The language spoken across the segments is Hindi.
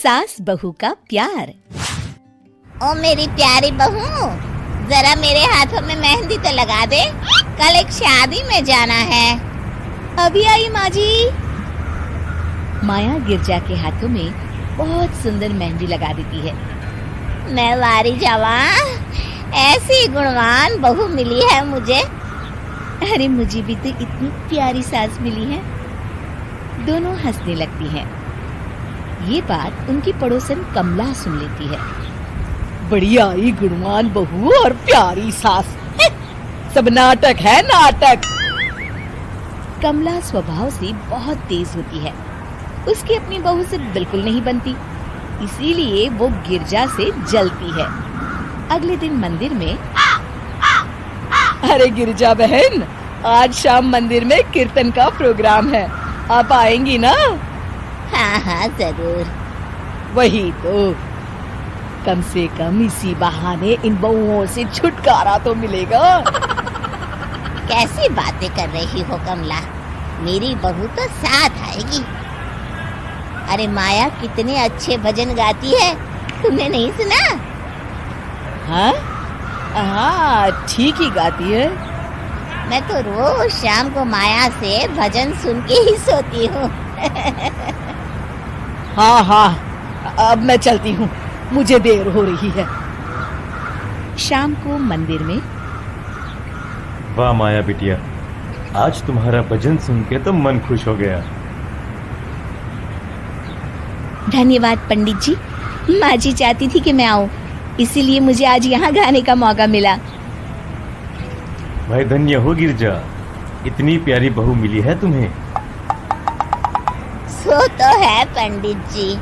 सास बहू का प्यार। ओ मेरी प्यारी बहू, जरा मेरे हाथों में मेहंदी तो लगा दे, कल एक शादी में जाना है। अभी आई माँ जी। माया गिरजा के हाथों में बहुत सुंदर मेहंदी लगा देती है। मैं वारी जावा, ऐसी गुणवान बहू मिली है मुझे। अरे मुझे भी तो इतनी प्यारी सास मिली है। दोनों हंसने लगती हैं। ये बात उनकी पड़ोसन कमला सुन लेती है। बढ़िया ही गुणवान बहू और प्यारी सास, सब नाटक है नाटक। कमला स्वभाव से बहुत तेज होती है, उसकी अपनी बहू से बिल्कुल नहीं बनती, इसीलिए वो गिरजा से जलती है। अगले दिन मंदिर में, अरे गिरजा बहन, आज शाम मंदिर में कीर्तन का प्रोग्राम है, आप आएंगी ना? हाँ हाँ जरूर। वही तो, कम से कम इसी बहाने इन बहुओं से छुटकारा तो मिलेगा। कैसी बातें कर रही हो कमला, मेरी बहू तो साथ आएगी। अरे माया कितने अच्छे भजन गाती है, तुमने नहीं सुना? हाँ हाँ, ठीक ही गाती है। मैं तो रोज शाम को माया से भजन सुन के ही सोती हूँ। हाँ हाँ, अब मैं चलती हूँ, मुझे देर हो रही है। शाम को मंदिर में, वाह माया बिटिया, आज तुम्हारा भजन सुन के तो मन खुश हो गया। धन्यवाद पंडित जी, माँ जी चाहती थी कि मैं आऊँ, इसीलिए मुझे आज यहाँ गाने का मौका मिला। भाई धन्य हो गिरजा, इतनी प्यारी बहू मिली है तुम्हें। सो तो है पंडित जी।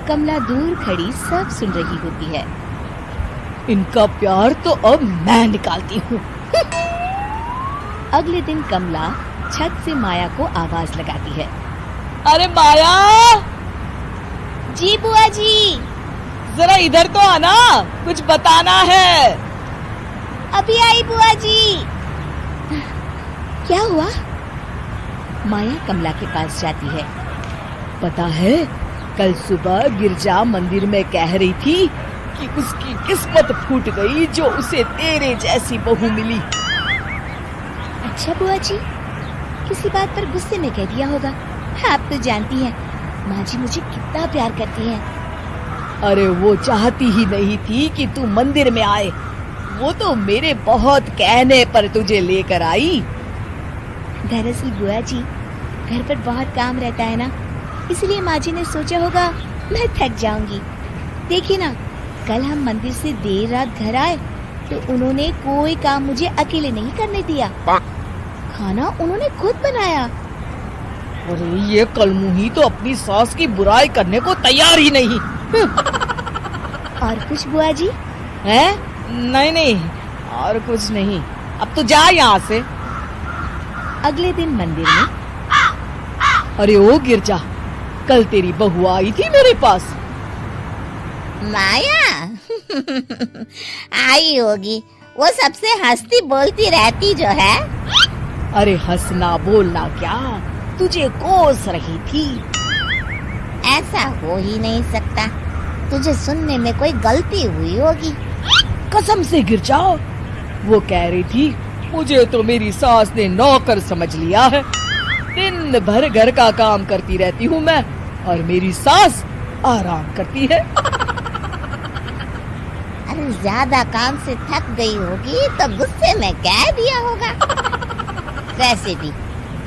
कमला दूर खड़ी सब सुन रही होती है। इनका प्यार तो अब मैं निकालती हूँ। अगले दिन कमला छत से माया को आवाज लगाती है। अरे माया, जी बुआ जी। जरा इधर तो आना, कुछ बताना है। अभी आई बुआ जी। क्या हुआ? माया कमला के पास जाती है। पता है, कल सुबह गिरजा मंदिर में कह रही थी कि उसकी किस्मत फूट गई जो उसे तेरे जैसी बहू मिली। अच्छा बुआ जी, किसी बात पर गुस्से में कह दिया होगा। आप तो जानती हैं, माँ जी मुझे कितना प्यार करती हैं। अरे वो चाहती ही नहीं थी कि तू मंदिर में आए, वो तो मेरे बहुत कहने पर तुझे लेकर आई। दरअसल बुआ जी, घर पर बहुत काम रहता है ना, इसलिए माँ जी ने सोचा होगा मैं थक जाऊंगी। देखिए ना, कल हम मंदिर से देर रात घर आए तो उन्होंने कोई काम मुझे अकेले नहीं करने दिया। खाना उन्होंने खुद बनाया। अरे ये कलमुही तो अपनी सास की बुराई करने को तैयार ही नहीं। और कुछ बुआ जी? है? नहीं नहीं, और कुछ नहीं, अब तो जा यहाँ से। अगले दिन मंदिर में, अरे ओ गिरजा, कल तेरी बहू आई थी मेरे पास। माया आई होगी, वो सबसे हंसती बोलती रहती जो है। अरे हंसना बोलना क्या, तुझे कोस रही थी। ऐसा हो ही नहीं सकता, तुझे सुनने में कोई गलती हुई होगी। कसम से गिरजा, वो कह रही थी मुझे तो मेरी सास ने नौकर समझ लिया है। दिन भर घर का काम करती रहती हूँ मैं, और मेरी सास आराम करती है। अरे ज्यादा काम से थक गई होगी तो गुस्से में कह दिया होगा। वैसे भी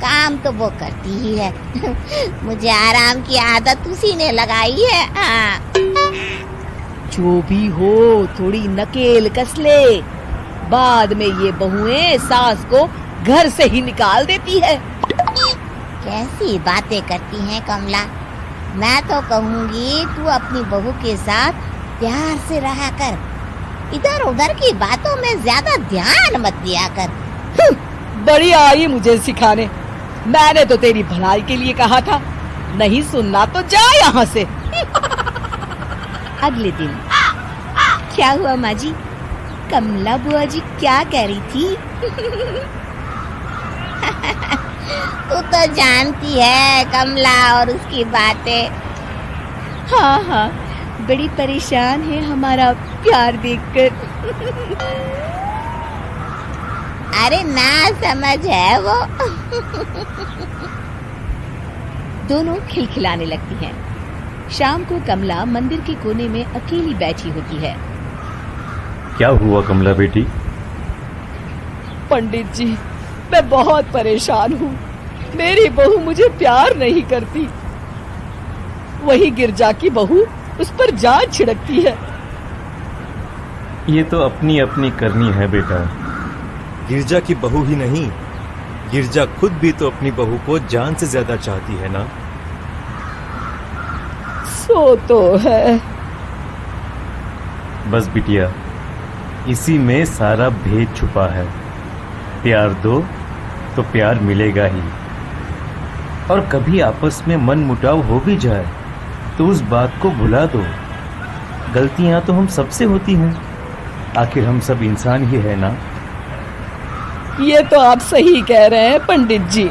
काम तो वो करती ही है। मुझे आराम की आदत उसी ने लगाई है। हाँ। जो भी हो, थोड़ी नकेल कस ले, बाद में ये बहुएं सास को घर से ही निकाल देती है। कैसी बातें करती हैं कमला, मैं तो कहूँगी तू अपनी बहू के साथ प्यार से रहा कर, इधर उधर की बातों में ज्यादा ध्यान मत दिया कर। बड़ी आई मुझे सिखाने, मैंने तो तेरी भलाई के लिए कहा था, नहीं सुनना तो जा यहाँ से। अगले दिन, क्या हुआ माँ जी? कमला बुआ जी क्या कह रही थी? तू तो जानती है कमला और उसकी बातें। हाँ हाँ, बड़ी परेशान है हमारा प्यार देखकर। अरे ना समझ है वो। दोनों खिलखिलाने लगती हैं। शाम को कमला मंदिर के कोने में अकेली बैठी होती है। क्या हुआ कमला बेटी? पंडित जी, मैं बहुत परेशान हूँ। मेरी बहू मुझे प्यार नहीं करती। वही गिरजा की बहू उस पर जान छिड़कती है। ये तो अपनी अपनी करनी है बेटा। गिरजा की बहू ही नहीं, गिरजा खुद भी तो अपनी बहू को जान से ज्यादा चाहती है ना। सो तो है। बस बिटिया, इसी में सारा भेद छुपा है। प्यार दो तो प्यार मिलेगा ही। और कभी आपस में मन मुटाव हो भी जाए तो उस बात को भुला दो। गलतियां तो हम सबसे होती हैं, आखिर हम सब इंसान ही है ना। ये तो आप सही कह रहे हैं पंडित जी।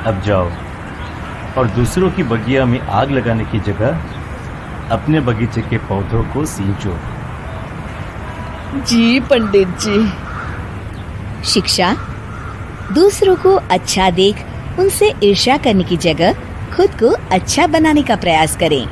अब जाओ और दूसरों की बगिया में आग लगाने की जगह अपने बगीचे के पौधों को सींचो। जी पंडित जी। शिक्षा, दूसरों को अच्छा देख उनसे ईर्ष्या करने की जगह खुद को अच्छा बनाने का प्रयास करें।